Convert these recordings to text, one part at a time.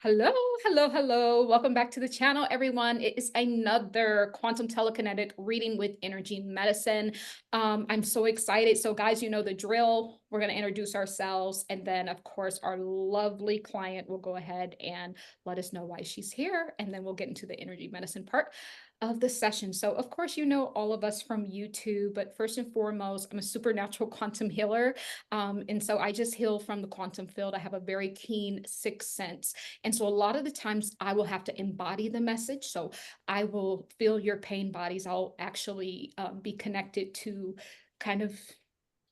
Hello, hello, hello. Welcome back to the channel, everyone. It is another quantum telekinetic reading with energy medicine. I'm so excited. So guys, you know the drill. We're going to introduce ourselves. And then, of course, our lovely client will go ahead and let us know why she's here. And then we'll get into the energy medicine part of the session. So, of course, you know all of us from YouTube, but first and foremost, I'm a supernatural quantum healer. And so I just heal from the quantum field. I have a very keen sixth sense. And so a lot of the times I will have to embody the message. So I will feel your pain bodies. I'll actually be connected to kind of,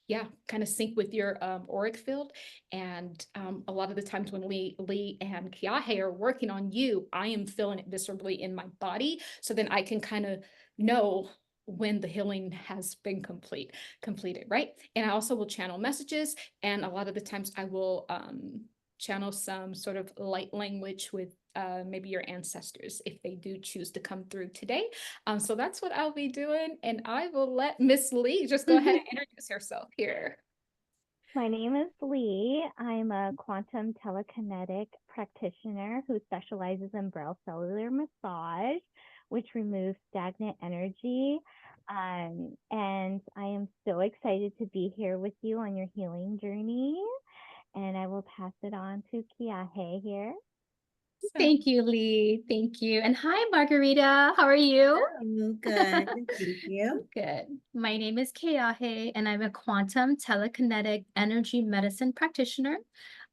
yeah, kind of sync with your auric field. And a lot of the times when Lee and Keahe are working on you, I am feeling it viscerally in my body. So then I can kind of know when the healing has been completed, right? And I also will channel messages. And a lot of the times I will channel some sort of light language with maybe your ancestors if they do choose to come through today. So that's what I'll be doing. And I will let Miss Lee just go ahead and introduce herself here. My name is Lee. I'm a quantum telekinetic practitioner who specializes in Braille cellular massage, which removes stagnant energy. And I am so excited to be here with you on your healing journey. And I will pass it on to Keahe here. Thank you, Lee. Thank you. And hi, Margarita. How are you? Oh, good. Thank you. Good. My name is Keahe, and I'm a quantum telekinetic energy medicine practitioner.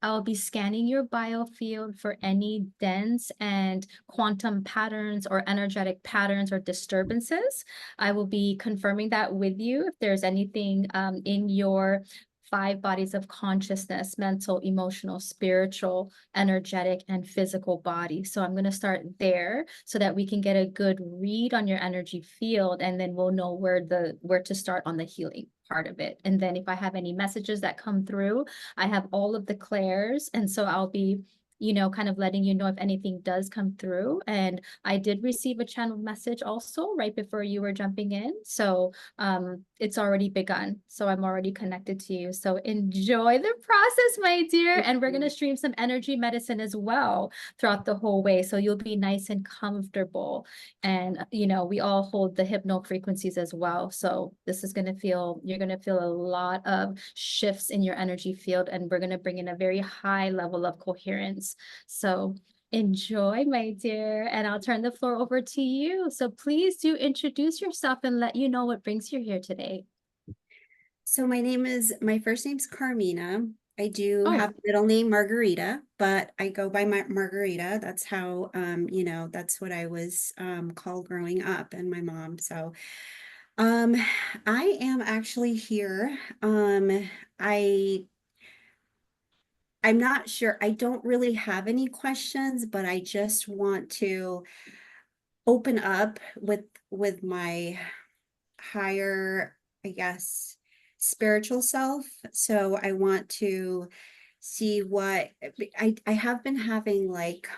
I will be scanning your biofield for any dense and quantum patterns or energetic patterns or disturbances. I will be confirming that with you if there's anything in your 5 bodies of consciousness: mental, emotional, spiritual, energetic, and physical body. So I'm going to start there so that we can get a good read on your energy field, and then we'll know where to start on the healing part of it. And then if I have any messages that come through, I have all of the clairs, and so I'll be kind of letting you know if anything does come through. And I did receive a channel message also right before you were jumping in. So it's already begun. So I'm already connected to you. So enjoy the process, my dear. And we're going to stream some energy medicine as well throughout the whole way. So you'll be nice and comfortable. And, we all hold the hypno frequencies as well. So this is going to you're going to feel a lot of shifts in your energy field. And we're going to bring in a very high level of coherence. So enjoy, my dear, and I'll turn the floor over to you. So please do introduce yourself and let you know what brings you here today. So my first name's Carmina. I do have a middle name Margarita, but I go by Margarita. That's how, that's what I was called growing up, and my mom. So I am actually here. I'm not sure. I don't really have any questions, but I just want to open up with my higher, I guess, spiritual self. So I want to see what I have been having, like,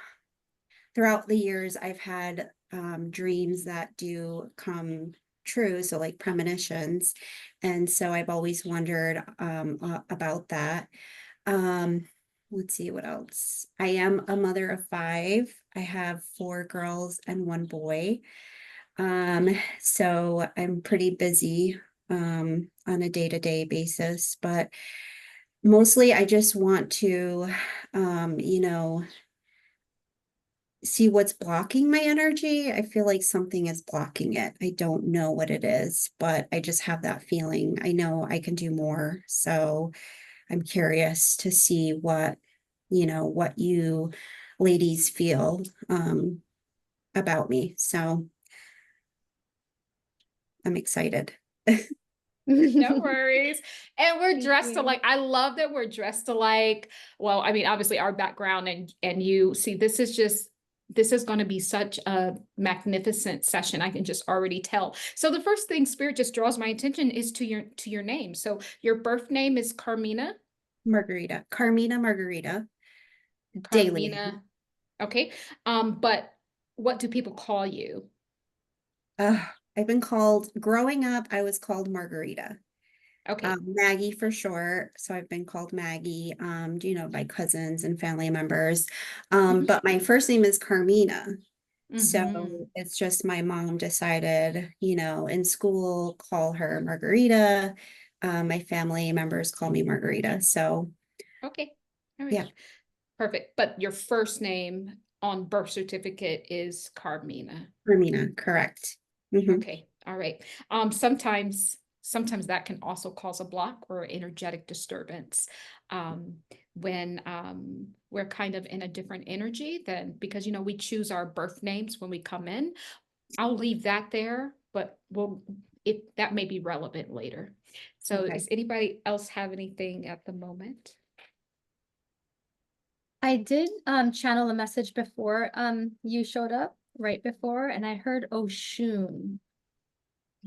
throughout the years. I've had dreams that do come true, so like premonitions, and so I've always wondered about that. Let's see what else. I am a mother of 5. I have 4 girls and 1 boy. So I'm pretty busy on a day-to-day basis, but mostly I just want to see what's blocking my energy. I feel like something is blocking it. I don't know what it is, but I just have that feeling. I know I can do more. So I'm curious to see what you ladies feel about me. So I'm excited. No worries. And we're dressed you. alike. I love that we're dressed alike. Well, I mean, obviously our background and you see, this is going to be such a magnificent session. I can just already tell. So the first thing Spirit just draws my attention is to your name. So your birth name is Carmina Margarita. Daily. Carmina. Okay. But what do people call you? I've been called, growing up, I was called Margarita. Okay. Maggie for short. So I've been called Maggie, by cousins and family members. Mhm. But my first name is Carmina. So Mhm. it's just my mom decided, in school, call her Margarita. My family members call me Margarita. So Okay. All right. yeah, Perfect. But your first name on birth certificate is Carmina. Carmina, correct. Mhm. Okay. All right. Sometimes that can also cause a block or energetic disturbance. Um, when we're kind of in a different energy than because we choose our birth names when we come in. I'll leave that there, but that may be relevant later. So Okay. does anybody else have anything at the moment? I did channel a message before you showed up right before, and I heard Oshun.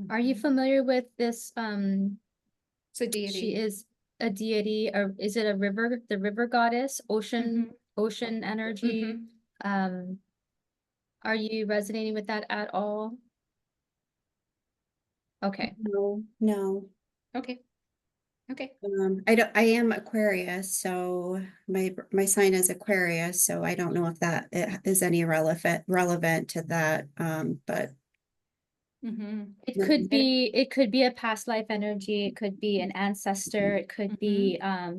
Are you familiar with this? It's a She deity. is a deity, or is it a river, the river goddess, ocean, Mhm. ocean energy? Um, are you resonating with that at all? Okay. No, no. Okay. Okay. I am Aquarius, so my sign is Aquarius, so I don't know if that is any relevant to that. But Mhm. It nothing. it could be a past life energy, it could be an ancestor, it could be a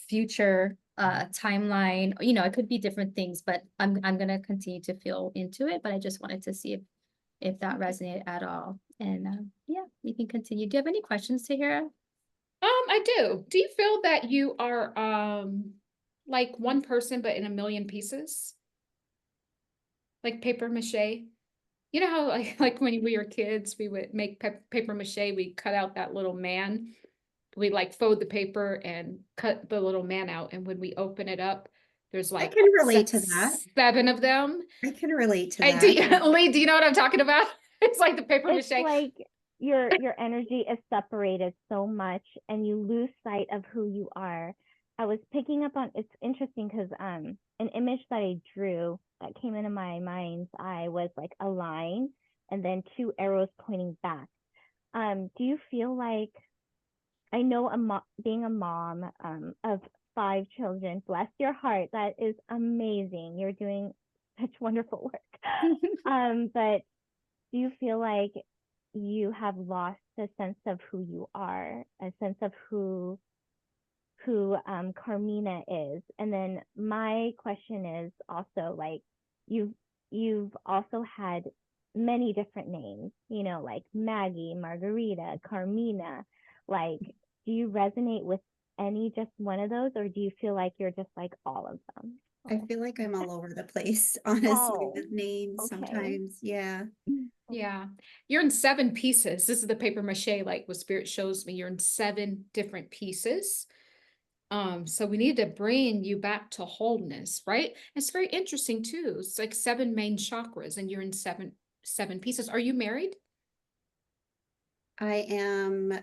future timeline, it could be different things, but I'm gonna continue to feel into it, but I just wanted to see if that resonated at all. And yeah, you can continue. Do you have any questions, Tahirah? I do. Do you feel that you are like one person but in a million pieces? Like paper mache? You know how like when we were kids, we would make paper mache, we cut out that little man. We like fold the paper and cut the little man out. And when we open it up, there's I like can relate to that. 7 of them. I can relate to Hey, that. Lee, do you know what I'm talking about? It's like the paper It's mache. like your energy is separated so much and you lose sight of who you are. I was picking up on, it's interesting because an image that I drew that came into my mind's eye was like a line and then 2 arrows pointing back. Do you feel like, I know being a mom of 5 children, bless your heart, that is amazing. You're doing such wonderful work. But do you feel like you have lost a sense of who you are, a sense of who Carmina is? And then my question is also like you've also had many different names, like Maggie, Margarita, Carmina. Like, do you resonate with any just one of those, or do you feel like you're just like all of them? I feel like I'm all over the place, honestly, Oh, with names okay. sometimes. Yeah. Yeah. You're in 7 pieces. This is the paper mache, like what spirit shows me. You're in 7 different pieces. So we need to bring you back to wholeness, right? It's very interesting too. It's like 7 main chakras and you're in seven pieces. Are you married? I am.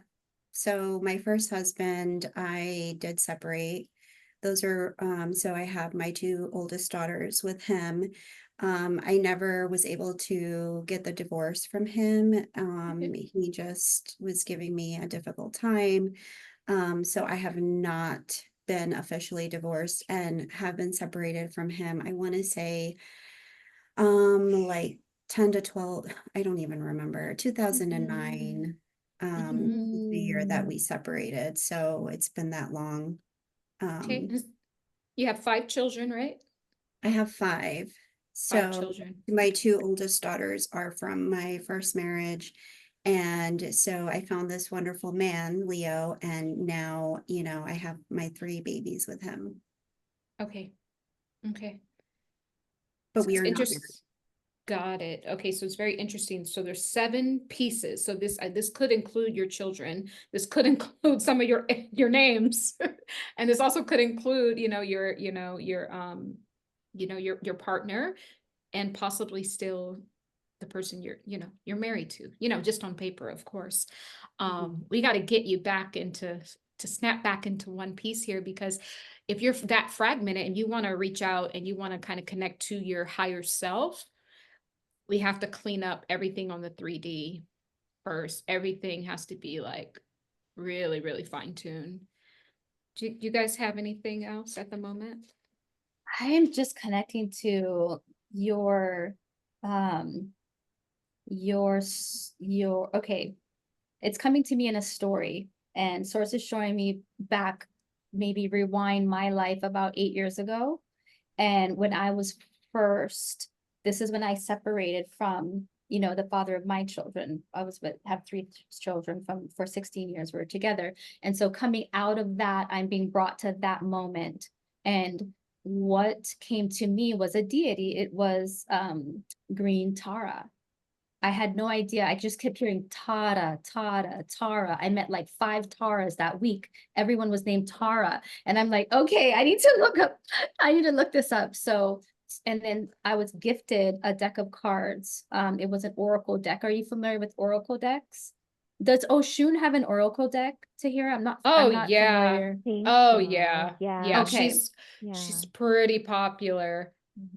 So my first husband, I did separate. Those are, so I have my 2 oldest daughters with him. I never was able to get the divorce from him. He just was giving me a difficult time. So I have not been officially divorced and have been separated from him. I want to say, like 10 to 12, I don't even remember, 2009, Mhm. the year that Mm. we separated. So it's been that long. Okay. Um, You have 5 children, right? I have 5. 5 So children. my 2 oldest daughters are from my first marriage. And so I found this wonderful man, Leo, and now, I have my 3 babies with him, Okay. Okay. but So we it's are not married. interesting. Got it. Okay, so it's very interesting. So there's 7 pieces. So this could include your children. This could include some of your names, and this also could include, your partner, and possibly still the person you're married to. Just on paper, of course. We got to get you back to snap back into one piece here, because if you're that fragmented and you want to reach out and you want to kind of connect to your higher self, we have to clean up everything on the 3D first. Everything has to be like really, really fine-tuned. Do you guys have anything else at the moment? I am just connecting to your okay. It's coming to me in a story, and Source is showing me back, maybe rewind my life about 8 years ago. And when I was first, this is when I separated from, the father of my children. I was have 3 children for 16 years. We were together. And so coming out of that, I'm being brought to that moment. And what came to me was a deity. It was green Tara. I had no idea. I just kept hearing Tara, Tara, Tara. I met like 5 Taras that week. Everyone was named Tara. And I'm like, okay, I need to look this up. So, and then I was gifted a deck of cards. It was an oracle deck. Are you familiar with oracle decks? Does Oshun have an oracle deck, Tahirah? Oh I'm not yeah. familiar. Think Oh so. yeah. Yeah. Yeah, Okay. she's Yeah. pretty popular.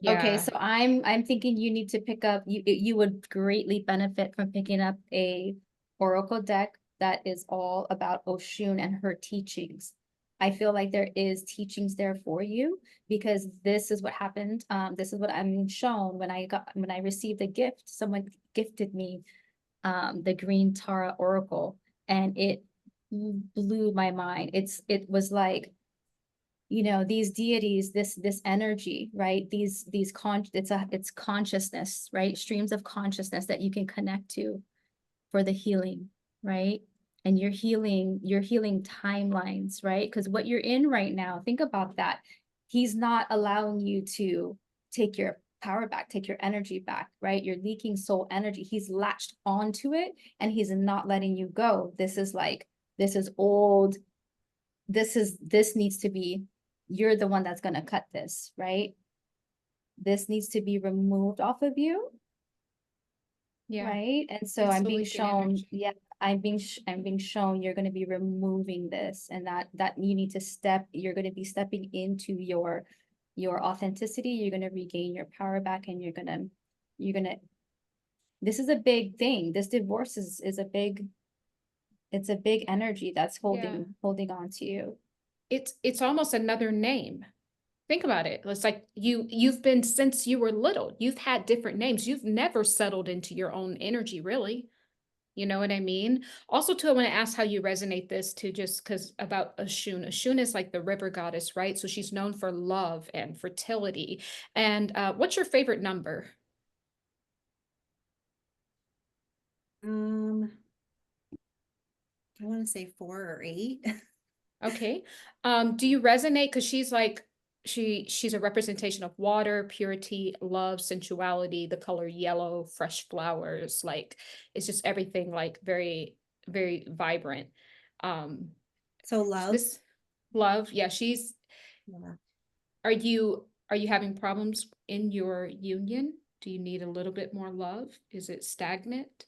Okay, Yeah. so I'm thinking you need to pick up, you would greatly benefit from picking up a oracle deck that is all about Oshun and her teachings. I feel like there is teachings there for you, because this is what happened. This is what I'm shown when I received a gift. Someone gifted me the green Tara oracle, and it blew my mind. It was like, these deities, this energy, right? It's consciousness, right? Streams of consciousness that you can connect to for the healing, right? And you're healing timelines, right? Because what you're in right now, think about that. He's not allowing you to take your power back, take your energy back, right? You're leaking soul energy. He's latched onto it and he's not letting you go. This is old. This needs to be, you're the one that's going to cut this, right? This needs to be removed off of you, Yeah. right? And so It's I'm the being leaking shown, energy. yeah, I'm being shown you're going to be removing this, and that you need to you're going to be stepping into your authenticity. You're going to regain your power back, and you're going to this is a big thing. This divorce is a big, it's a big energy that's Yeah. holding on to you. It's almost another name. Think about it. It's like you've been since you were little. You've had different names. You've never settled into your own energy, really. You know what I mean? Also, too, I want to ask how you resonate this to, just because about Oshun. Oshun is like the river goddess, right? So she's known for love and fertility. And what's your favorite number? I want to say 4 or 8. Okay. Do you resonate? Because she's like, she's a representation of water, purity, love, sensuality, the color yellow, fresh flowers, like it's just everything like very, very vibrant. Um, So love. this love, yeah, she's, Yeah. are you having problems in your union? Do you need a little bit more love? Is it stagnant?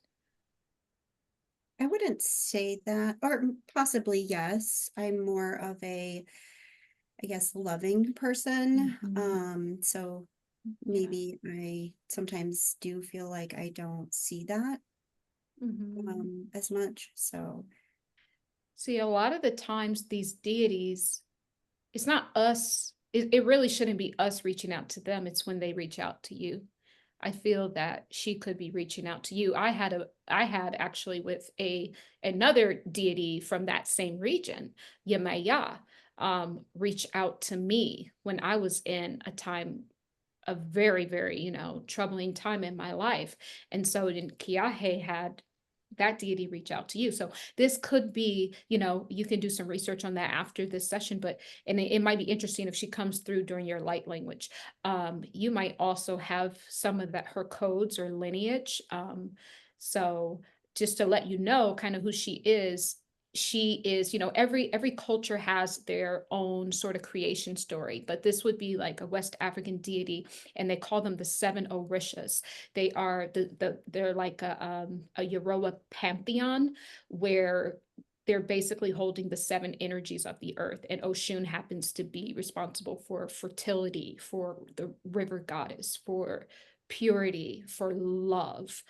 I wouldn't say that, or possibly yes. I'm more of a, I guess, loving person. So Yeah. maybe I sometimes do feel like I don't see that as much. So See, a lot of the times these deities, it's not us, it really shouldn't be us reaching out to them. It's when they reach out to you. I feel that she could be reaching out to you. I had actually with another deity from that same region, Yemaya, reach out to me when I was in a time, a very, very, troubling time in my life. And so then Keahe had that deity reach out to you. So this could be, you can do some research on that after this session, but, and it might be interesting if she comes through during your light language. You might also have some of that, her codes or lineage. So just to let you know kind of who she is, every culture has their own sort of creation story, but this would be like a West African deity, and they call them the 7 Orishas. They are they're like a Yoruba pantheon, where they're basically holding the 7 energies of the earth, and Oshun happens to be responsible for fertility, for the river goddess, for purity, for love,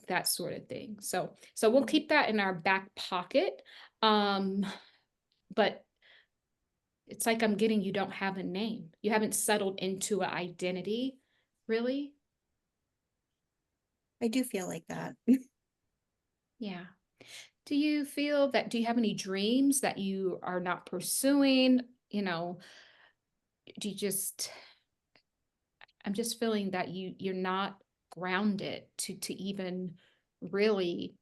that sort of thing. So we'll keep that in our back pocket. But it's like I'm getting, you don't have a name. You haven't settled into an identity, really. I do feel like that. Yeah. Do you feel that, do you have any dreams that you are not pursuing? You know, do you just, I'm just feeling that you're not grounded to even really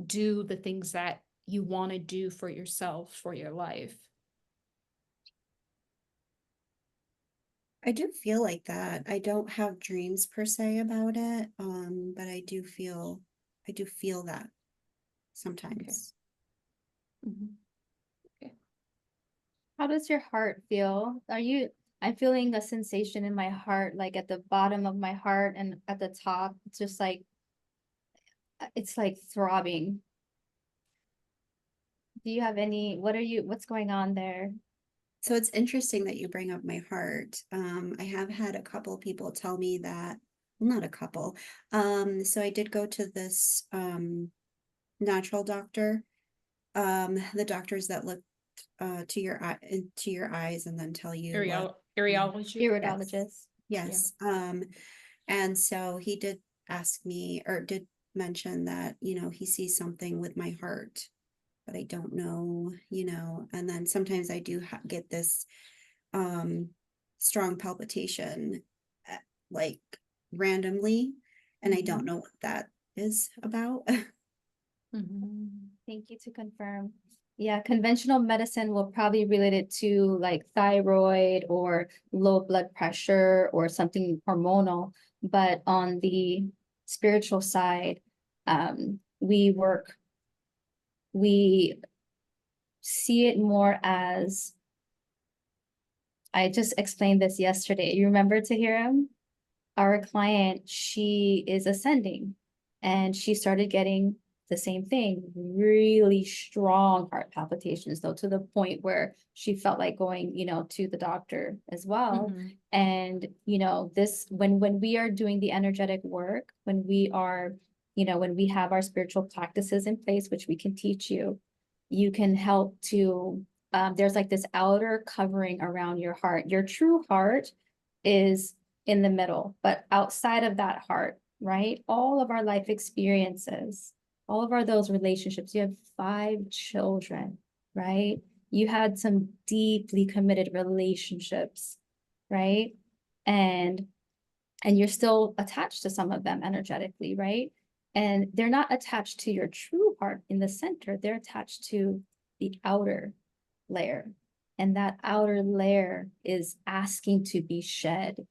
do the things that you want to do for yourself, for your life. I do feel like that. I don't have dreams per se about it, but I do feel that sometimes. Mhm. Okay. How does your heart feel? I'm feeling a sensation in my heart, like at the bottom of my heart and at the top. It's just like, it's like throbbing. Do you have what's going on there? So it's interesting that you bring up my heart. I have had a couple of people tell me that, well, not a couple. So I did go to this natural doctor, the doctors that look to your eye into your eyes and then tell you what. Areology. Iridologist. Yes. And so he did ask me, or did mention that, he sees something with my heart, but I don't know, and then sometimes I do get this strong palpitation, like randomly, and I don't know what that is about. Thank you to confirm. Yeah, conventional medicine will probably relate it to like thyroid or low blood pressure or something hormonal. But on the spiritual side, we see it more as, I just explained this yesterday. You remember, Tahirah? Our client, she is ascending and she started getting the same thing, really strong heart palpitations, though, to the point where she felt like going, to the doctor as well. Mhm. And, when we are doing the energetic work, when we are, when we have our spiritual practices in place, which we can teach you, you can help to, there's like this outer covering around your heart. Your true heart is in the middle, but outside of that heart, right? All of our life experiences, all of those relationships. You have 5 children, right? You had some deeply committed relationships, right? And you're still attached to some of them energetically, right? And they're not attached to your true heart in the center. They're attached to the outer layer. And that outer layer is asking to be shed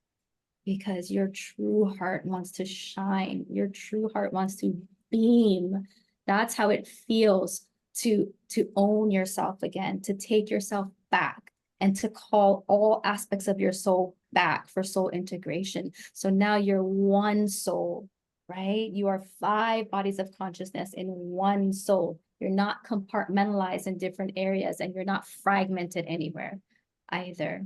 because your true heart wants to shine. Your true heart wants to beam. That's how it feels to own yourself again, to take yourself back and to call all aspects of your soul back for soul integration. So now you're one soul, right? You are 5 bodies of consciousness in one soul. You're not compartmentalized in different areas and you're not fragmented anywhere either.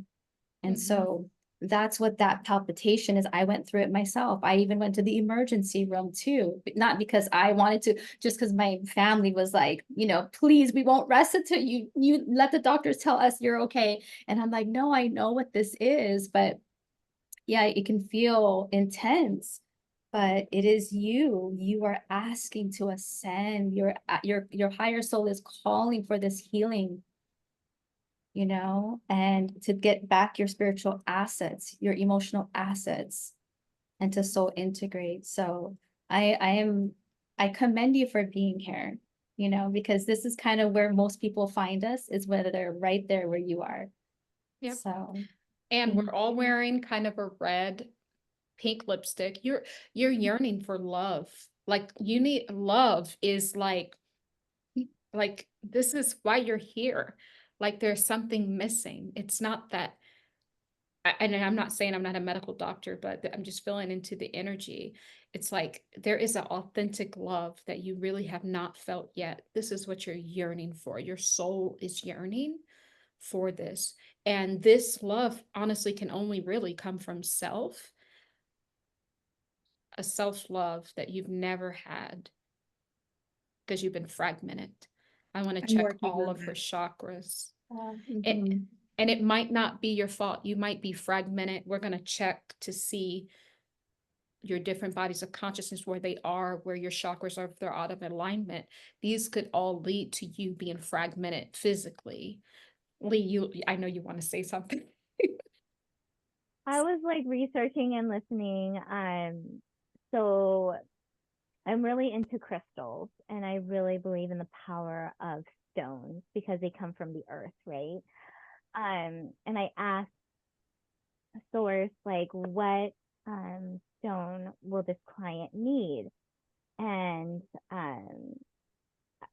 And so that's what that palpitation is. I went through it myself. I even went to the emergency room too, but not because I wanted to, just because my family was like, please, we won't rest until you let the doctors tell us you're okay. And I'm like, no, I know what this is, but yeah, it can feel intense, but it is you are asking to ascend. Your higher soul is calling for this healing, and to get back your spiritual assets, your emotional assets, and to soul integrate. So I commend you for being here, because this is kind of where most people find us, is whether they're right there where you are. Yep. So, And we're all wearing kind of a red, pink lipstick. You're yearning for love. Like you need love is like this is why you're here. Like there's something missing. It's not that, and I'm not saying I'm not a medical doctor, but I'm just feeling into the energy. It's like there is an authentic love that you really have not felt yet. This is what you're yearning for. Your soul is yearning for this. And this love honestly can only really come from self, a self-love that you've never had because you've been fragmented. I want to I'm check working all on of her that. chakras. Mhm. And it might not be your fault. You might be fragmented. We're going to check to see your different bodies of consciousness, where they are, where your chakras are, if they're out of alignment. These could all lead to you being fragmented physically. Lee, I know you want to say something. I was like researching and listening. So I'm really into crystals, and I really believe in the power of stones because they come from the earth, right? And I asked Source, like, what stone will this client need? And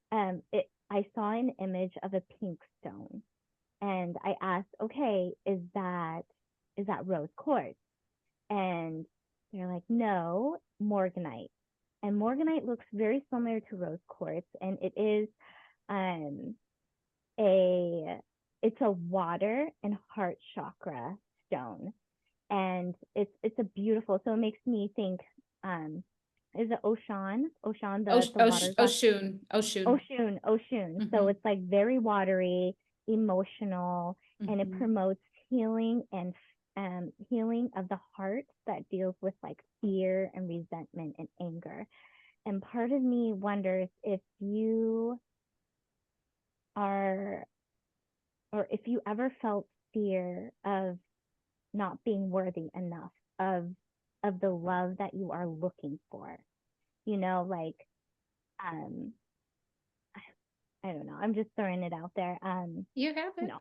I saw an image of a pink stone, and I asked, okay, is that rose quartz? And they're like, no, morganite. And morganite looks very similar to rose quartz, and it is um it's a water and heart chakra stone, and it's a beautiful. So it makes me think, is it Oshun, the water god? Oshun. Oshun. So it's like very watery, emotional, and it promotes healing and healing of the heart that deals with like fear and resentment and anger. And part of me wonders if you are, or if you ever felt fear of not being worthy enough of the love that you are looking for. Like um I don't know. I'm just throwing it out there. You have it.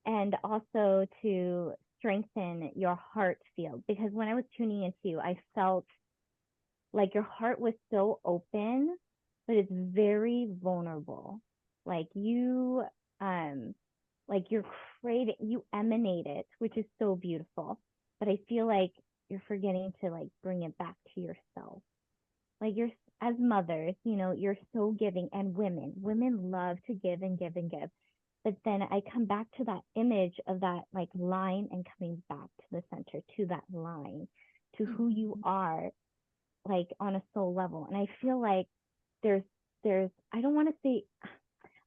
And also to strengthen your heart field, because when I was tuning into you, I felt like your heart was so open, but it's very vulnerable. Like you're craving, you emanate it, which is so beautiful. But I feel like you're forgetting to like bring it back to yourself. Like you're, as mothers, you're so giving, and women love to give and give and give. But then I come back to that image of that like line, and coming back to the center, to that line, to who you are, like on a soul level. And I feel like there's I don't want to say,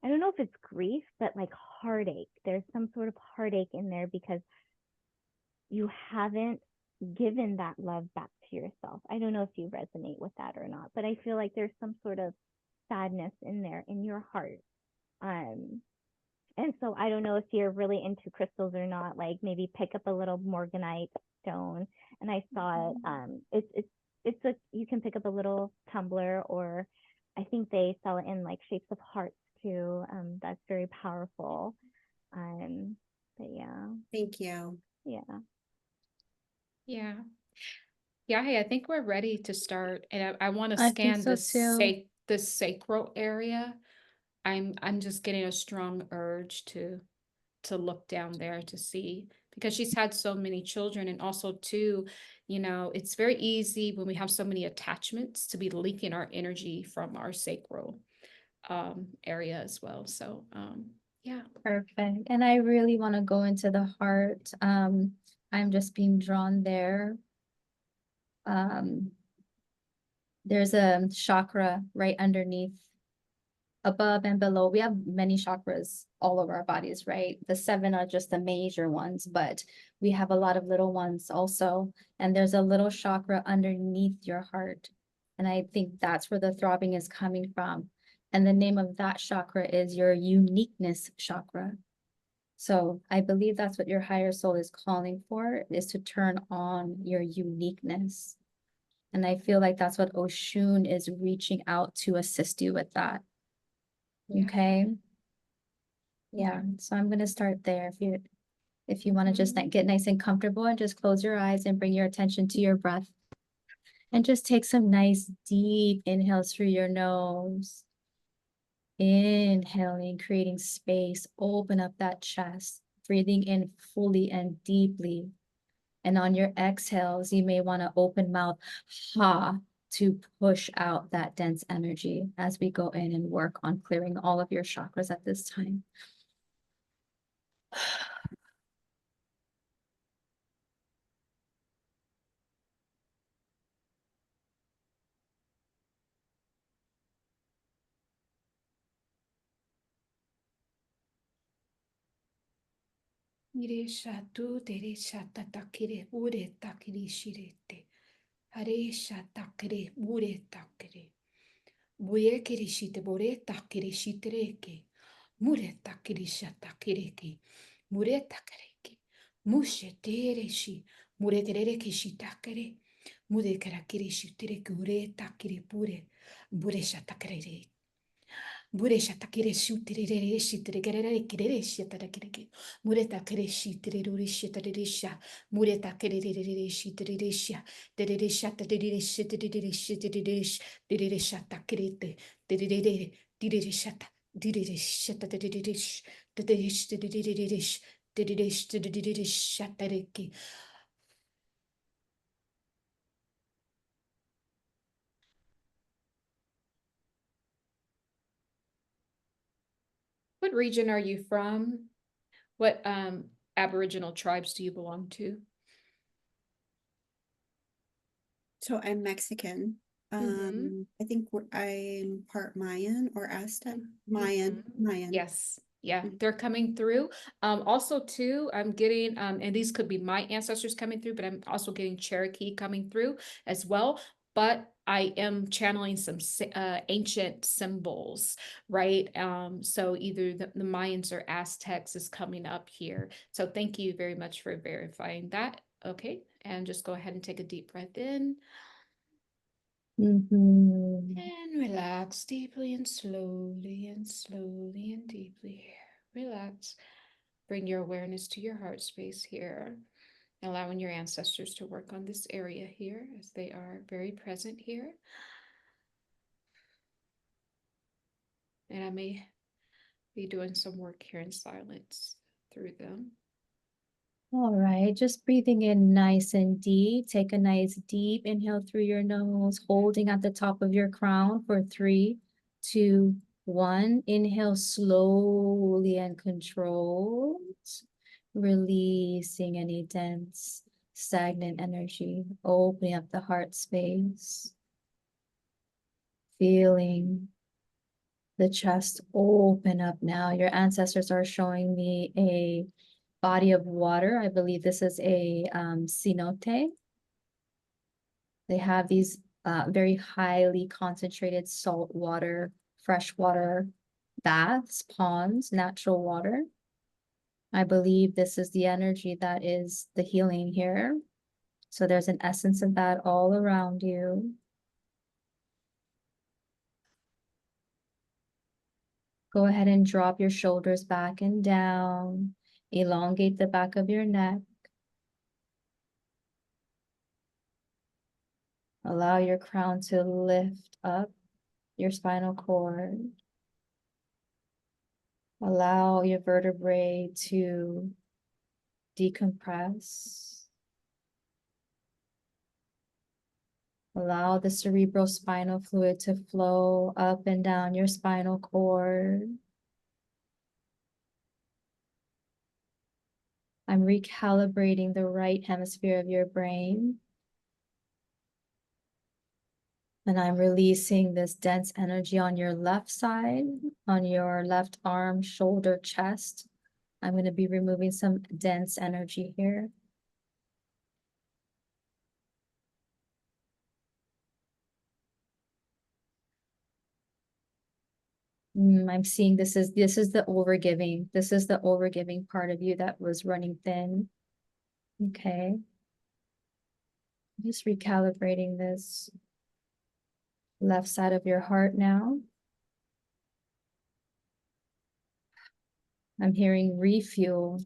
I don't know if it's grief, but like heartache. There's some sort of heartache in there because you haven't given that love back to yourself. I don't know if you resonate with that or not, but I feel like there's some sort of sadness in there in your heart. And so I don't know if you're really into crystals or not, like maybe pick up a little morganite stone. And I saw it, you can pick up a little tumbler, or I think they sell it in like shapes of hearts too. That's very powerful. But yeah. Thank you. Yeah. Yeah. Yeah, hey, I think we're ready to start. And I want to I think scan so too. the sacral area. I'm just getting a strong urge to look down there to see, because she's had so many children. And also too, it's very easy when we have so many attachments to be leaking our energy from our sacral area as well. So yeah. Perfect. And I really want to go into the heart. I'm just being drawn there. There's a chakra right underneath, above and below. We have many chakras all over our bodies, right? The 7 are just the major ones, but we have a lot of little ones also. And there's a little chakra underneath your heart. And I think that's where the throbbing is coming from. And the name of that chakra is your uniqueness chakra. So I believe that's what your higher soul is calling for, is to turn on your uniqueness. And I feel like that's what Oshun is reaching out to assist you with that. Okay. Yeah. So I'm gonna start there. If you want to just get nice and comfortable, and just close your eyes and bring your attention to your breath. And just take some nice deep inhales through your nose. Inhaling, creating space, open up that chest, breathing in fully and deeply. And on your exhales, you may want to open mouth, ha, to push out that dense energy as we go in and work on clearing all of your chakras at this time. Ire shatu tere shata takire ure takiri shirete. Hare shata kire ure takire. Buye kiri shite bore takire shitereke. Mure takiri shata kireke. Mure takareke. Mushe tere shi. Mure tereke shitakere. Mure karakiri shitere kure takire pure. Bure shata kere. Buresha takire shutirere shitirere kirere shitareke. Mureta kere shitirere shitarisha. Mureta kerere shitirisha. Derere shatarere shitirere shitirish. Derere shatakirete. Derere direre shata. Direre shatarerish. Dererish direrish. Dererish direrish shatareke. What region are you from? What Aboriginal tribes do you belong to? So I'm Mexican. I think I'm part Mayan or Aztec. Mayan. Yes, yeah, Mm. they're coming through. Also too, I'm getting, and these could be my ancestors coming through, but I'm also getting Cherokee coming through as well. But I am channeling some ancient symbols, right? So either the Mayans or Aztecs is coming up here. So thank you very much for verifying that. Okay, and just go ahead and take a deep breath in. Mhm. And relax deeply and slowly and deeply. Relax. Bring your awareness to your heart space here, allowing your ancestors to work on this area here as they are very present here. And I may be doing some work here in silence through them. All right, just breathing in nice and deep. Take a nice deep inhale through your nose, holding at the top of your crown for 3, 2, 1. Inhale slowly and controlled, releasing any dense, stagnant energy, opening up the heart space, feeling the chest open up now. Your ancestors are showing me a body of water. I believe this is a cenote. They have these very highly concentrated salt water, freshwater baths, ponds, natural water. I believe this is the energy that is the healing here. So there's an essence of that all around you. Go ahead and drop your shoulders back and down. Elongate the back of your neck. Allow your crown to lift up your spinal cord. Allow your vertebrae to decompress. Allow the cerebrospinal fluid to flow up and down your spinal cord. I'm recalibrating the right hemisphere of your brain. And I'm releasing this dense energy on your left side, on your left arm, shoulder, chest. I'm going to be removing some dense energy here. I'm seeing this is the overgiving. This is the overgiving part of you that was running thin. Okay. Just recalibrating this left side of your heart now. I'm hearing refuel.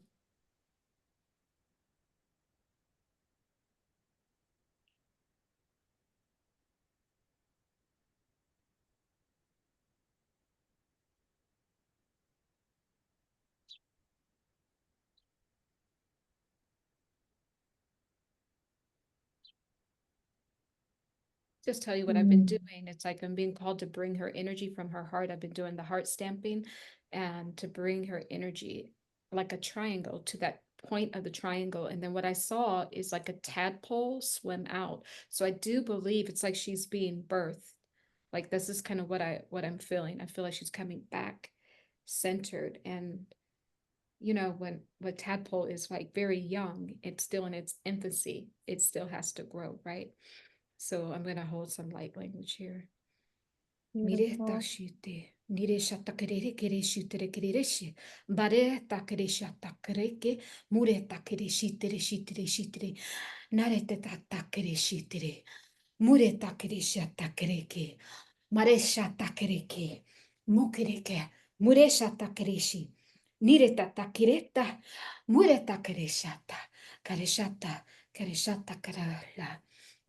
Just tell you what I've been doing. It's like I'm being called to bring her energy from her heart. I've been doing the heart stamping and to bring her energy like a triangle to that point of the triangle. And then what I saw is like a tadpole swim out. So I do believe it's like she's being birthed. Like this is kind of what I'm feeling. I feel like she's coming back centered and you know, when a tadpole is like very young, it's still in its infancy. It still has to grow, right? So I'm gonna hold some light language here. Mire Beautiful. tashite, nire shatakere kere shitere kere shi, bare takere shatakereke, mure takere shitere shitere shitere, narete tatakere shitere, mure takere shatakereke, mare shatakereke, mukereke, mure shatakereshi, nire tatakireta, mure takere shata, kare shata, kare shata karala.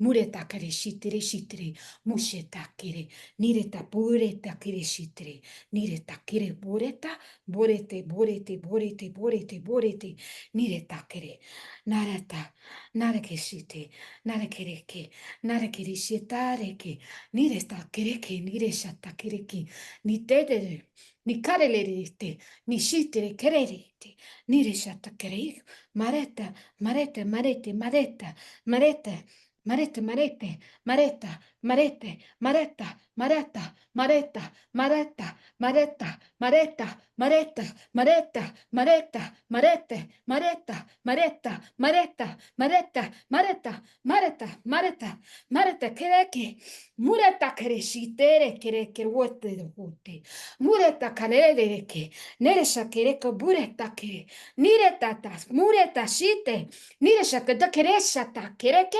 Mureta kare shitere shitere, musheta kere, nireta bureta kere shitere, nireta kere bureta, borete, borete, borete, borete, borete, nireta kere, narata, narake shite, narakereke, narakere shitareke, nireta kereke, nireshata kereke, nitete, nikarelerete, nishitere kererete, nireshata kere, mareta, mareta, marete, mareta, mareta, Marete, marete, mareta, marete, mareta, mareta, mareta, mareta, mareta, mareta, mareta, mareta, mareta, marete, mareta, mareta, mareta, mareta, mareta, mareta, mareta, mareta, kereke, mureta kereshitere kereke wote de wote, mureta karereke, neresha kereke bureta kere, nireta tas, mureta shite, niresha keresha ta kereke,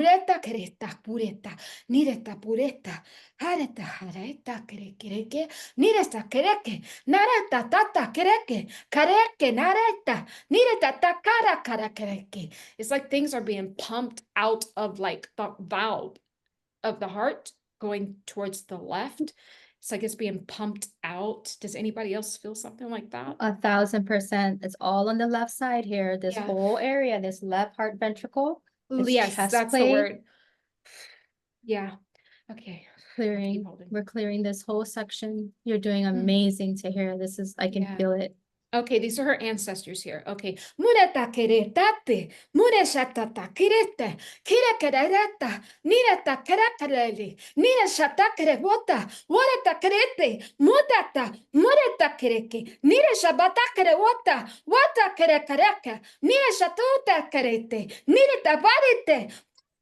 Mureta kereta pureta, nireta pureta, hareta hareta kereke, nireta kereke, nareta tata kereke, kareke nareta, nireta takara kara kereke. It's like things are being pumped out of like the valve of the heart going towards the left. It's like it's being pumped out. Does anybody else feel something like that? 1000%. It's all on the left side here. This Yeah. whole area, this left heart ventricle, this Yes, chest that's the plate, word. Yeah. Okay. I'll keep clearing. holding. We're clearing this whole section. You're doing amazing, Tahirah. This is, I can Yeah. feel it. Okay, these are her ancestors here. Okay. Mureta keretate, mureshatata kirete, kirekereta, nireta kerekereli, nireshata kerebota, wareta kerete, mudata, mureta kereke, nireshabata kerebota, wata kerekereke, nireshatuta kerete, nireta varite,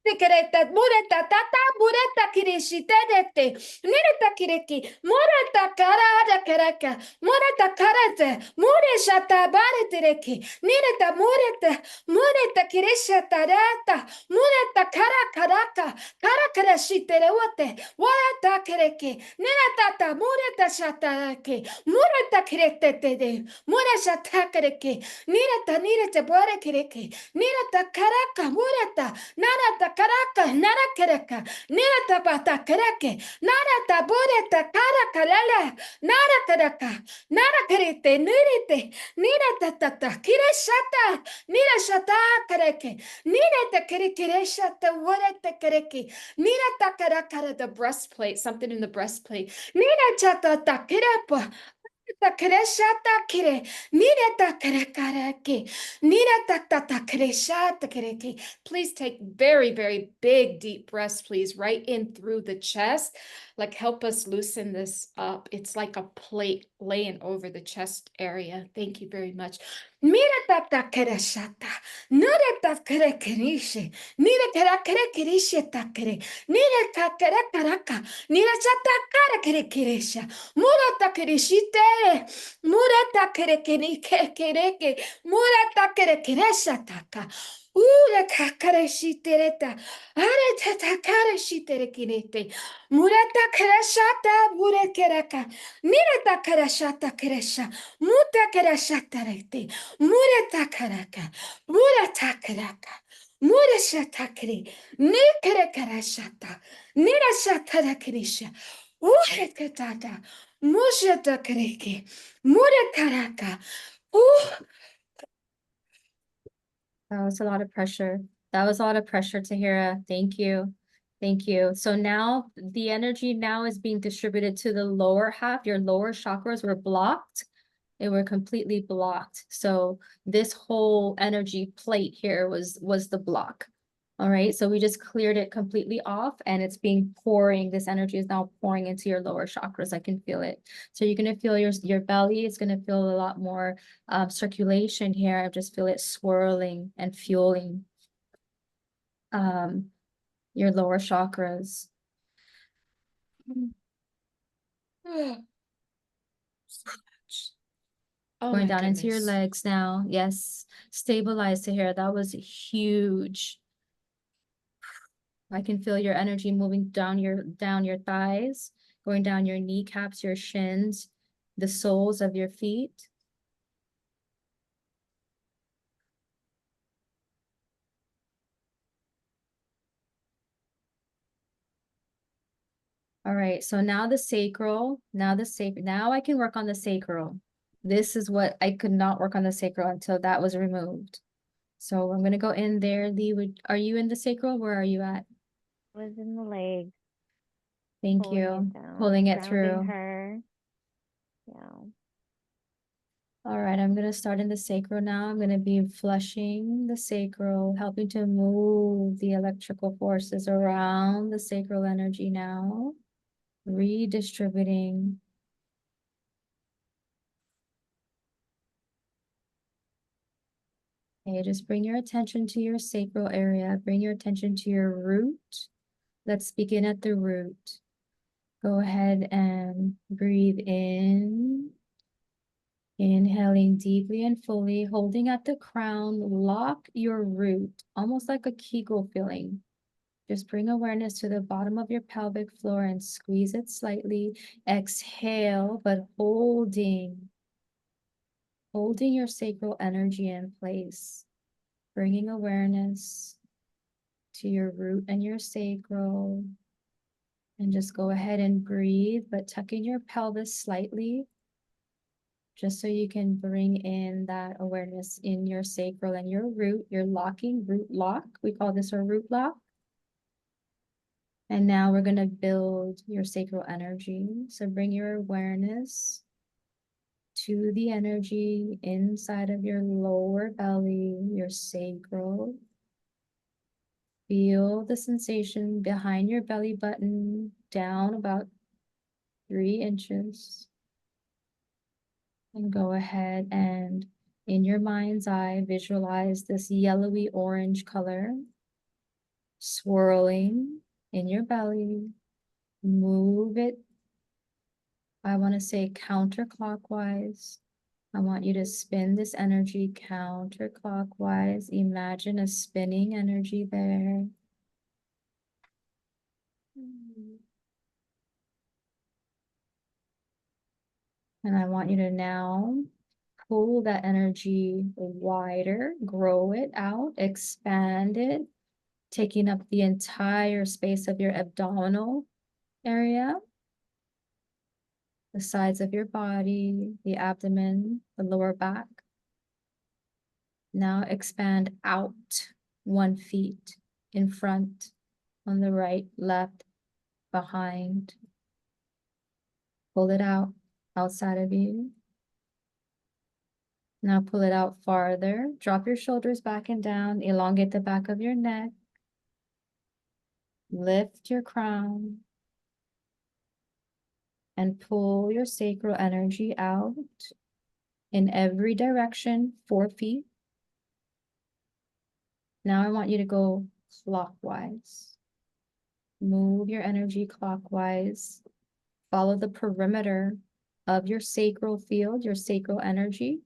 Kereta, mureta, tata, mureta, kirishiterete, nireta, kireki, mureta, karada, kereka, mureta, karate, mureshata, baretereki, nireta, mureta, kirishatarata, mureta, karakaraka, karakarashiterewote, warata, kereki, niratata, mureta, shataraki, mureta, kiretete, mureshata, kereki, nireta, bore, kereki, nireta, karaka, mureta, Narata karaka, narakaraka, nirata bata karake, narata bureta karakarala, narakaraka, narakarite, nirite, nirata tata, kireshata, nirashata karake, nirata kirikireshata, wareta karake, nirata karakara, the breastplate, something in the breastplate, nirachata takirepa, Takreshata kire, nireta karekareke, nireta takreshata kereke. Please take very, very big, deep breaths, please, right in through the chest. Like, help us loosen this up. It's like a plate laying over the chest area. Thank you very much. Mireta takreshata, nireta karekerishe, nireta karekerishe takere, nireta karekaraka, nireta karekeresha. Murata kereshite, murata kerekereke, murata kerekereshataka, ura kakareshitereta, areta takareshiterekinete, murata kereshata, murekeraka, mirata kereshata keresha, muta kereshatarete, murata karaka, murata karaka. Murashatakri, Nikerekarashata, Nirashatarakirisha, Urekatata, Mushatakriki, Murekaraka. Ooh, That was a lot of pressure. That was a lot of pressure, Tahirah. Thank you. Thank you. So now the energy now is being distributed to the lower half. Your lower chakras were blocked. They were completely blocked. So this whole energy plate here was the block. All right, so we just cleared it completely off and it's being pouring. This energy is now pouring into your lower chakras. I can feel it. So you're gonna feel your belly. It's gonna feel a lot more circulation here. I just feel it swirling and fueling your lower chakras. So much. Oh Going my down into your goodness. legs now. Yes, stabilize Tahirah. That was huge. I can feel your energy moving down your thighs, going down your kneecaps, your shins, the soles of your feet. All right, so now the sacral, now I can work on the sacral. This is what I could not work on the sacral until that was removed. So I'm gonna go in there. Lee, are you in the sacral? Where are you at? Was in the legs, Thank pulling you. it down, Pulling it grounding through. her. Yeah. All right, I'm gonna start in the sacral now. I'm gonna be flushing the sacral, helping to move the electrical forces around the sacral energy now, redistributing. Okay, just bring your attention to your sacral area. Bring your attention to your root. Let's begin at the root. Go ahead and breathe in. Inhaling deeply and fully, holding at the crown, lock your root, almost like a Kegel feeling. Just bring awareness to the bottom of your pelvic floor and squeeze it slightly. Exhale, but holding your sacral energy in place. Bringing awareness to your root and your sacral. And just go ahead and breathe, but tucking your pelvis slightly, just so you can bring in that awareness in your sacral and your root, your locking root lock. We call this a root lock. And now we're going to build your sacral energy. So bring your awareness to the energy inside of your lower belly, your sacral. Feel the sensation behind your belly button, down about 3 inches. And go ahead and in your mind's eye, visualize this yellowy orange color swirling in your belly. Move it. I want to say counterclockwise. I want you to spin this energy counterclockwise. Imagine a spinning energy there. And I want you to now pull that energy wider, grow it out, expand it, taking up the entire space of your abdominal area, the sides of your body, the abdomen, the lower back. Now expand out 1 feet in front, on the right, left, behind. Pull it out outside of you. Now pull it out farther. Drop your shoulders back and down. Elongate the back of your neck. Lift your crown. And pull your sacral energy out in every direction, 4 feet. Now I want you to go clockwise. Move your energy clockwise. Follow the perimeter of your sacral field, your sacral energy.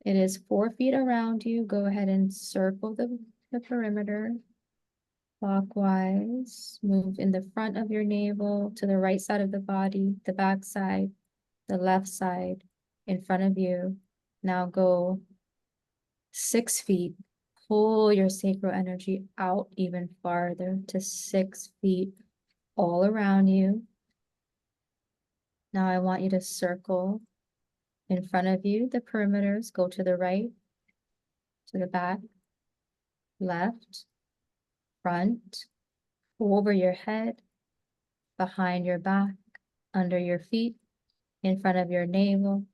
It is 4 feet around you. Go ahead and circle the perimeter clockwise. Move in the front of your navel to the right side of the body, the back side, the left side, in front of you. Now go 6 feet. Pull your sacral energy out even farther to 6 feet all around you. Now I want you to circle in front of you, the perimeters. Go to the right, to the back, left, front, over your head, behind your back, under your feet, in front of your navel.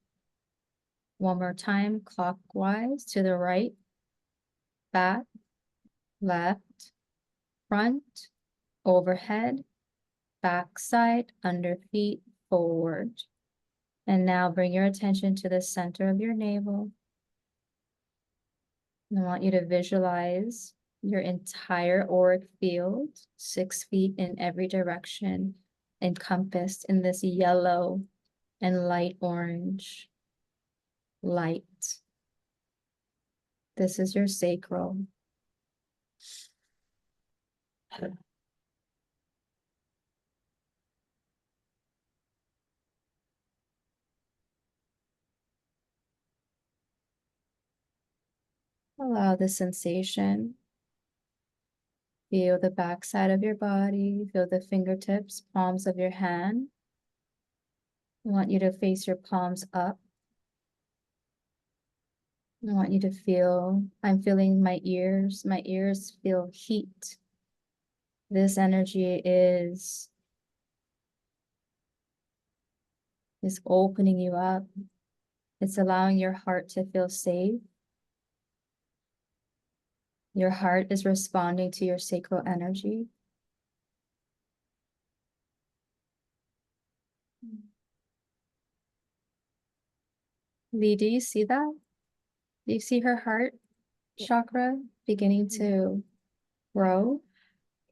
One more time, clockwise to the right, back, left, front, overhead, backside, under feet, forward. And now bring your attention to the center of your navel. I want you to visualize your entire auric field, 6 feet in every direction, encompassed in this yellow and light orange light. This is your sacral. Allow the sensation. Feel the backside of your body. Feel the fingertips, palms of your hand. I want you to face your palms up. I want you to feel, I'm feeling my ears. My ears feel heat. This energy is opening you up. It's allowing your heart to feel safe. Your heart is responding to your sacral energy. Lee, do you see that? Do you see her heart chakra beginning to grow?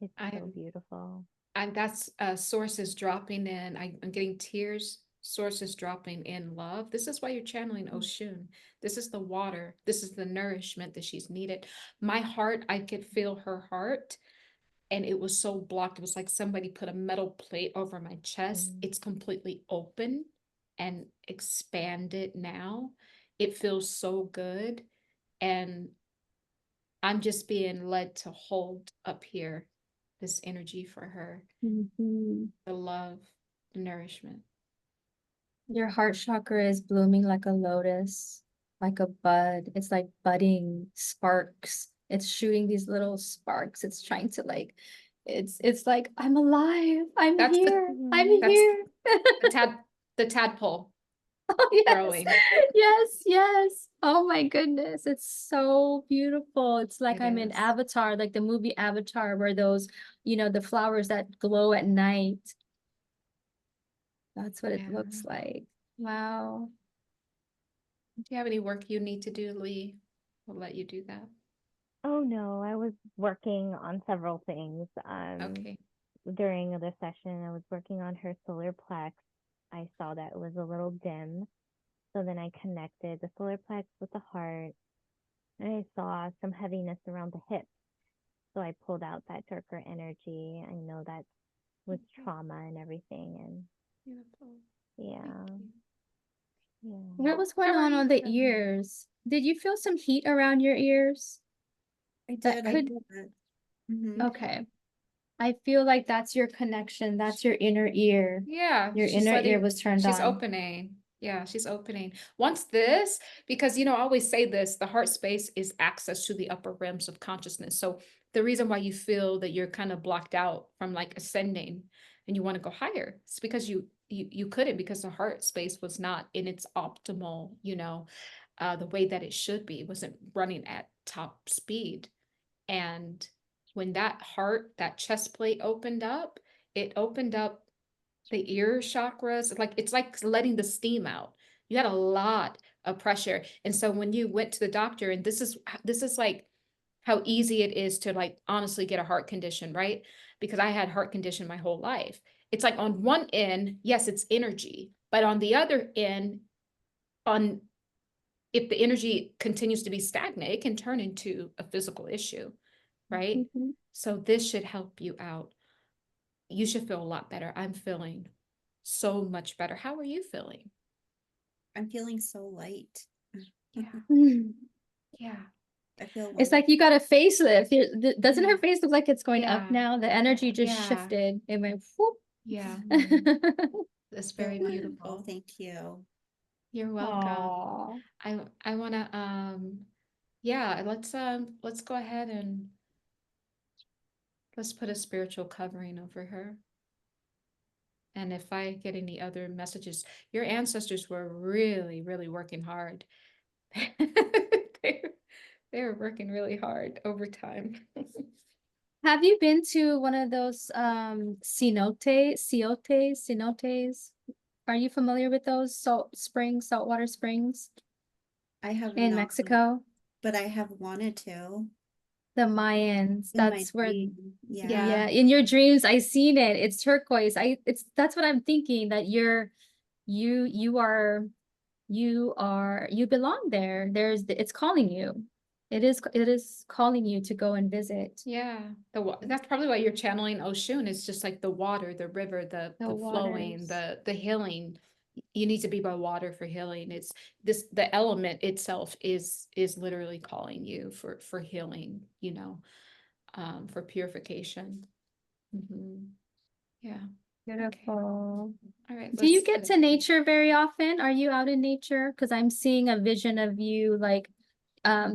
It's so beautiful. And that's source is dropping in. I'm getting tears. Source is dropping in love. This is why you're channeling Oshun. This is the water. This is the nourishment that she's needed. My heart, I could feel her heart, and it was so blocked. It was like somebody put a metal plate over my chest. It's completely open and expanded now. It feels so good. And I'm just being led to hold up here this energy for her, the love, the nourishment. Your heart chakra is blooming like a lotus, like a bud. It's like budding sparks. It's shooting these little sparks. It's trying to like, it's like, I'm alive. I'm That's the- here. I'm that's here. The tadpole Oh, yes. growing. Yes, yes. Oh my goodness. It's so beautiful. It's like It I'm in is. Avatar, like the movie Avatar, where those, the flowers that glow at night. That's what it looks like. Wow. Do you have any work you need to do, Lee? We'll let you do that. Oh no, I was working on several things. Okay. During the session, I was working on her solar plex. I saw that it was a little dim. So then I connected the solar plex with the heart, and I saw some heaviness around the hips. So I pulled out that darker energy. I know that was trauma and everything. And Beautiful. yeah. What was going on the ears? Did you feel some heat around your ears? I That did. I could- did that. Mhm. Okay. I feel like that's your connection. That's your inner ear. Yeah. Your inner ear was turned on. She's opening. Yeah, she's opening. Once this, because I always say this, the heart space is access to the upper realms of consciousness. So the reason why you feel that you're kind of blocked out from like ascending and you want to go higher, it's because you couldn't, because the heart space was not in its optimal, the way that it should be. It wasn't running at top speed. And when that heart, that chest plate opened up, it opened up the ear chakras. It's like letting the steam out. You had a lot of pressure. And so when you went to the doctor, and this is like how easy it is to like honestly get a heart condition, right? Because I had heart condition my whole life. It's like on one end, yes, it's energy, but on the other end, if the energy continues to be stagnant, it can turn into a physical issue, right? So this should help you out. You should feel a lot better. I'm feeling so much better. How are you feeling? I'm feeling so light. Yeah. I feel It's like you got a facelift. Doesn't her Yeah. face look like it's going up Yeah. now? The energy just Yeah. shifted. It went whoop. Yeah. That's feel very wonderful. beautiful. Thank you. You're welcome. Aw. I wanna yeah, let's go ahead and let's put a spiritual covering over her. And if I get any other messages, your ancestors were really, really working hard. they, they were working really hard over time. Have you been to one of those cenotes? Are you familiar with those saltwater springs I have in not, Mexico? but I have wanted to The Mayans, in my that's where, dream. Yeah. yeah, in your dreams, I seen it. It's turquoise. That's what I'm thinking, that you belong there. It's calling you. It is calling you to go and visit Yeah, that's probably why you're channeling Oshun. It's just like the water, the river, the the flowing, waters. the healing. You need to be by water for healing. It's the element itself is literally calling you for healing, for purification. Yeah. Beautiful. All right. Do you let's get to nature very often? Are you out in nature? Because I'm seeing a vision of you, like,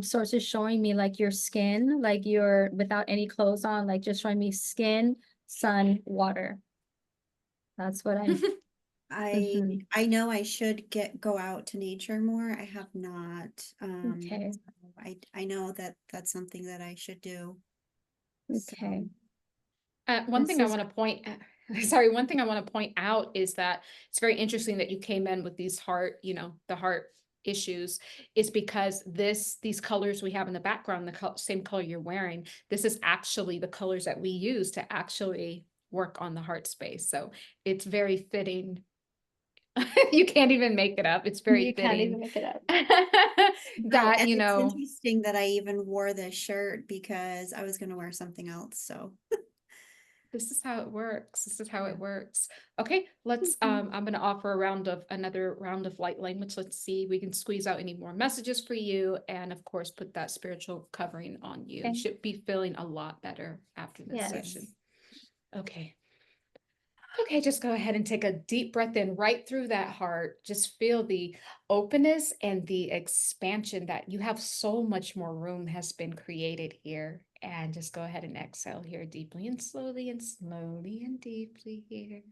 sources showing me like your skin, like you're without any clothes on, like just showing me skin, sun, water. That's what I'm. Mhm. I know I should go out to nature more. I have not. Okay. So I know that that's something that I should do. Okay. One This thing I is want to point sorry, one thing I want to point out is that it's very interesting that you came in with these the heart issues, is because these colors we have in the background, the same color you're wearing, this is actually the colors that we use to actually work on the heart space. So it's very fitting. You can't even make it up. It's very You can't even fitting make it up. No, that, and it's interesting that I even wore this shirt because I was going to wear something else. So this is how it works. This is how Yeah. it works. Okay, let's I'm gonna offer another round of light language. Let's see, we can squeeze out any more messages for you, and of course put that spiritual covering on you. You Okay. should be feeling a lot better after this Yes. session. Okay. Okay, just go ahead and take a deep breath in right through that heart. Just feel the openness and the expansion, that you have so much more room has been created here. And just go ahead and exhale here deeply and slowly and deeply here.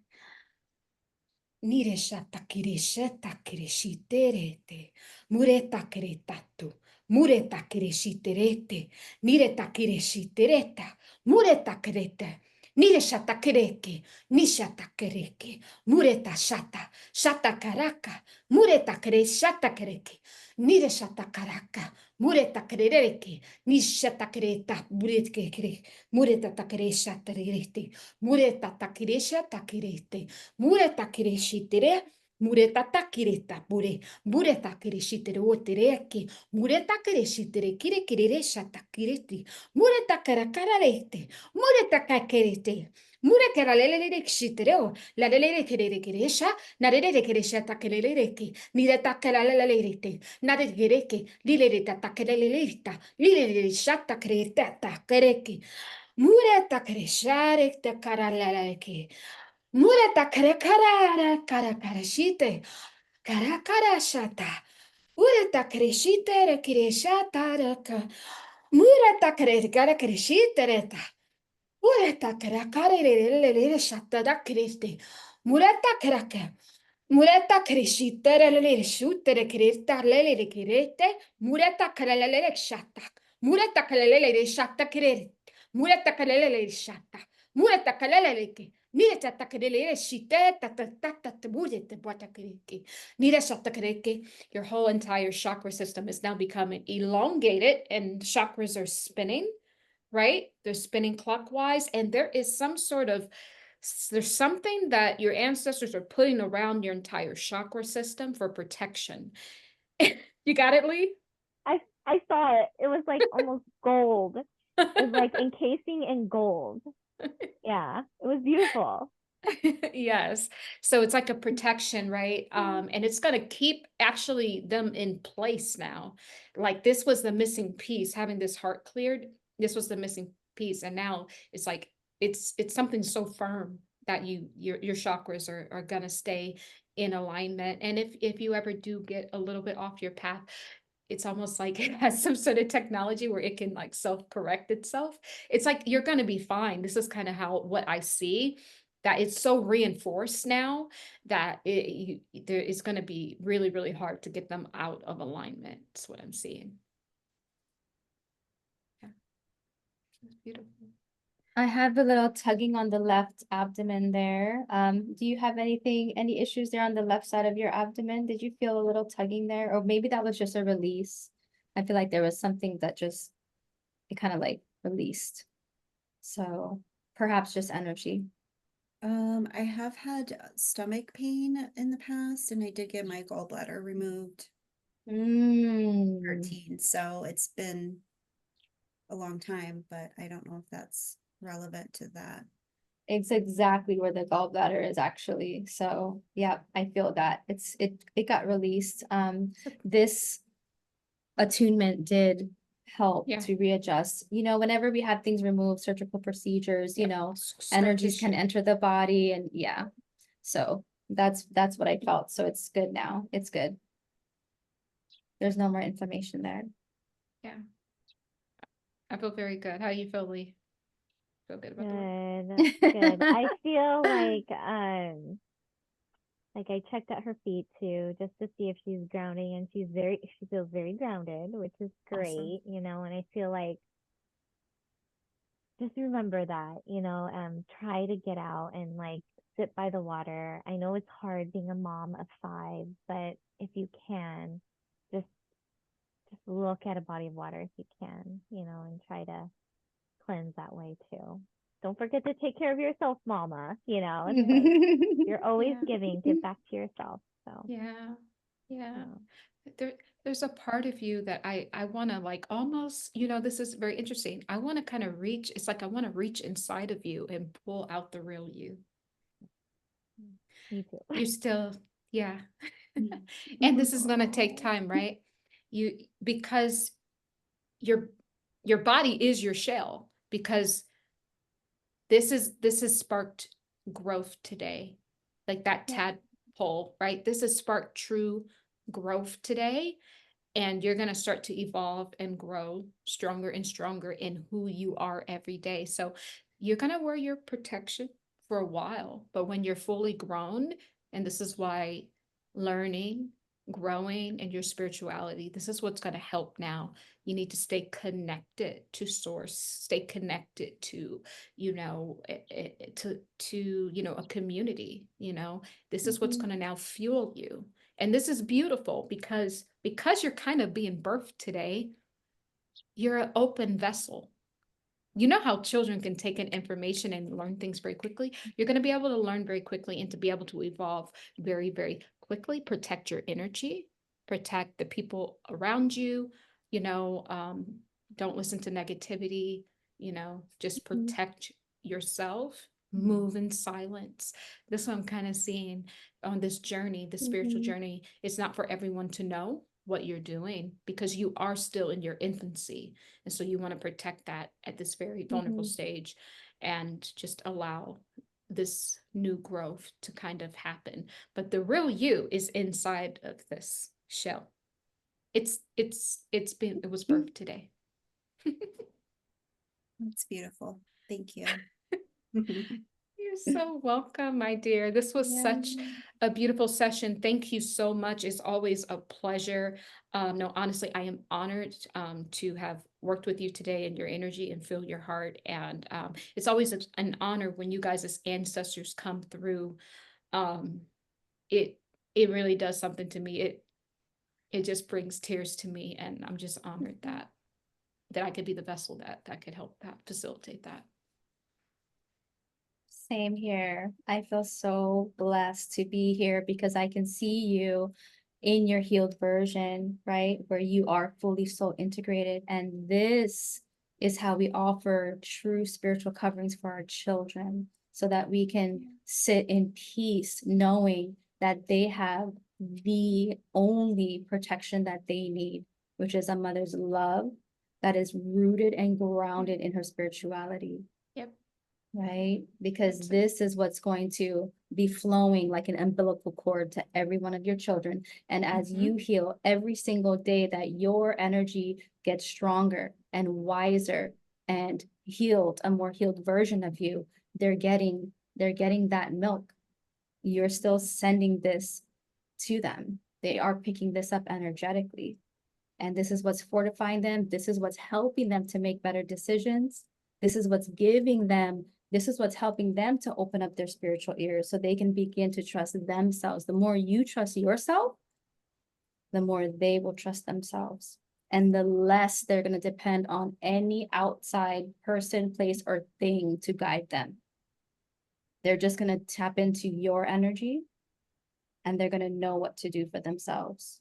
Nireshata kiresheta kireshiterete. Mureta kiretatu. Mureta kireshiterete. Nireta kireshitereta. Mureta kirete. Nireshata kireke. Nishata kireke. Mureta shata. Shata karaka. Mureta kireshata kireke. Nireshata karaka. Mureta kireke. Nishata kireta. Mureta kireke. Mureta takereshata kirete. Mureta takereshata kirete. Mureta kireshitere, mureta takireta bure, mureta kireshitere otereki, mureta kireshitere kire kireresha takireti, mureta karakararete, mureta kakerete. Mure keralele kshitere, la lele kerere keresha, na lele keresha takeleleki, ni de takelalelete, na de gereke, lile takeleleta, lile shata kreta takereki. Mureta kreshare takaraleleki. Murata kare karara kara karashite kara karashata. Murata kareshite re kireshata reka. Murata kare kara kareshite reta. Murata kara kare re re shata da kiriste. Murata karaka. Murata kareshite re le shute re kirista le le kirete. Murata kare le shata. Murata kare le shata kirete. Murata kare le shata. Murata kare le. Nire chatakerele shite tatatata murete batakereke. Nire chatakereke. Your whole entire chakra system is now becoming elongated, and chakras are spinning, right? They're spinning clockwise, and there's something that your ancestors are putting around your entire chakra system for protection. You got it, Lee? I saw it. It was like almost gold. It was like encasing in gold. Yeah, it was beautiful. Yes. So it's like a protection, right? And it's going to keep actually them in place now. Like this was the missing piece, having this heart cleared. This was the missing piece. And now it's like it's something so firm that your chakras are gonna stay in alignment. And if you ever do get a little bit off your path, it's almost like it has some sort of technology where it can like self-correct itself. It's like you're going to be fine. This is kind of what I see, that it's so reinforced now that it's going to be really, really hard to get them out of alignment. That's what I'm seeing. Yeah, it's beautiful. I have a little tugging on the left abdomen there. Do you have any issues there on the left side of your abdomen? Did you feel a little tugging there? Or maybe that was just a release. I feel like there was something that just, it kind of like released. So perhaps just energy. I have had stomach pain in the past, and I did get my gallbladder removed Mm. 13, so it's been a long time, but I don't know if that's relevant to that. It's exactly where the gallbladder is actually. So yeah, I feel that it got released. This attunement did help Yeah. to readjust. You know, whenever we have things removed, surgical procedures, you Yep. know, Scar energies can tissue. enter the body, and yeah. So that's what I felt. So it's good now. It's good. There's no more inflammation there. Yeah. I feel very good. How do you feel, Lee? Feel good about the work? Good, good. I feel like I checked at her feet too, just to see if she's grounding, and she feels very grounded, which is Awesome. great, and I feel like just remember that, try to get out and like sit by the water. I know it's hard being a mom of 5, but if you can, just look at a body of water if you can, and try to cleanse that way too. Don't forget to take care of yourself, mama. It's like you're always Yeah. giving, give back to yourself. So, Yeah. Yeah. yeah. There's a part of you that I want to like almost, this is very interesting. I want to kind of reach, it's like I want to reach inside of you and pull out the real you. Me too. You still, yeah. And this is going to take time, right? Because your body is your shell, because this has sparked growth today. Like that Yeah. tadpole, right? This has sparked true growth today. And you're going to start to evolve and grow stronger and stronger in who you are every day. So you're going to wear your protection for a while, but when you're fully grown, and this is why learning, growing, and your spirituality, this is what's going to help now. You need to stay connected to source, stay connected to, a community, this is what's Mhm. going to now fuel you. And this is beautiful because you're kind of being birthed today, you're an open vessel. You know how children can take in information and learn things very quickly? You're going to be able to learn very quickly and to be able to evolve very, very quickly. Protect your energy, protect the people around you, you know, um, don't listen to negativity, just Mhm. protect yourself, move in silence. This is what I'm kind of seeing on this journey, the spiritual Mhm. journey. It's not for everyone to know what you're doing because you are still in your infancy. And so you want to protect that at this very vulnerable Mhm. stage and just allow this new growth to kind of happen. But the real you is inside of this shell. It was birthed today. That's beautiful. Thank you. You're so welcome, my dear. This was Yeah. such a beautiful session. Thank you so much. It's always a pleasure. No, honestly, I am honored to have worked with you today and your energy and feel your heart. And it's always an honor when you guys as ancestors come through. Um, it it really does something to me. It just brings tears to me, and I'm just honored Mhm. that I could be the vessel that could help that facilitate that. Same here. I feel so blessed to be here because I can see you in your healed version, right? Where you are fully soul integrated. And this is how we offer true spiritual coverings for our children so that we can sit in peace, knowing that they have the only protection that they need, which is a mother's love that is rooted and grounded in her spirituality. Yep. Right? Because That's it. this is what's going to be flowing like an umbilical cord to every one of your children. And as you heal every single day, that your energy gets stronger and wiser and healed, a more healed version of you, they're getting that milk. You're still sending this to them. They are picking this up energetically. And this is what's fortifying them. This is what's helping them to make better decisions. This is what's giving them, this is what's helping them to open up their spiritual ears so they can begin to trust themselves. The more you trust yourself, the more they will trust themselves. And the less they're going to depend on any outside person, place, or thing to guide them. They're just going to tap into your energy and they're going to know what to do for themselves.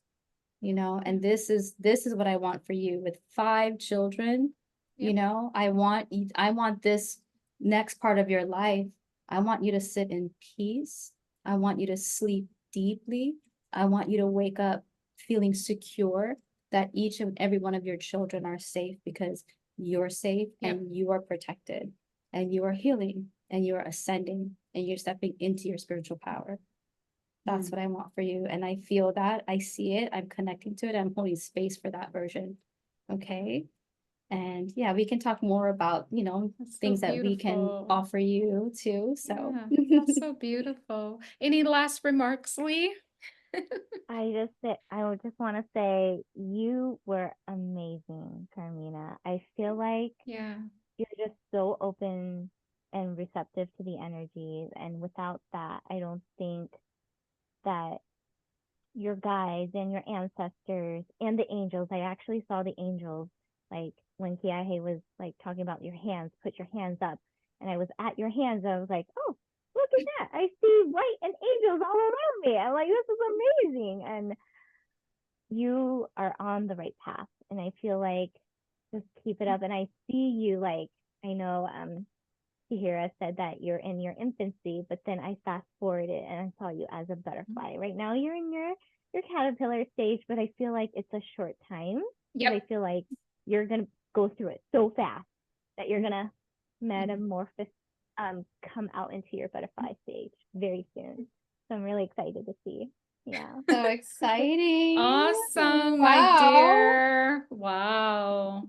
You know, and this is what I want for you with 5 children. Yep. You know, I want this next part of your life. I want you to sit in peace. I want you to sleep deeply. I want you to wake up feeling secure that each and every one of your children are safe because you're safe Yep. and you are protected and you are healing and you are ascending and you're stepping into your spiritual power. That's what I want for you. And I feel that, I see it, I'm connecting to it, I'm holding space for that version. Okay. And yeah, we can talk more about, you know, That's so things that we can beautiful. offer you too. So Yeah, that's so beautiful. Any last remarks, Lee? I would just want to say you were amazing, Carmina. I feel like Yeah. you're just so open and receptive to the energies. And without that, I don't think that your guides and your ancestors and the angels, I actually saw the angels, like when Keahe was like talking about your hands, put your hands up. And I was at your hands. I was like, oh, look at that. I see white and angels all around me. I'm like, this is amazing. And you are on the right path. And I feel like just keep it up. And I see you like, I know Tahirah said that you're in your infancy, but then I fast forwarded and I saw you as a butterfly. Right now you're in your caterpillar stage, but I feel like it's a short time. Yep. I feel like you're gonna go through it so fast that you're gonna metamorphose, come out into your butterfly stage very soon. So I'm really excited to see. Yeah. so exciting. Awesome, my Wow. dear. Wow.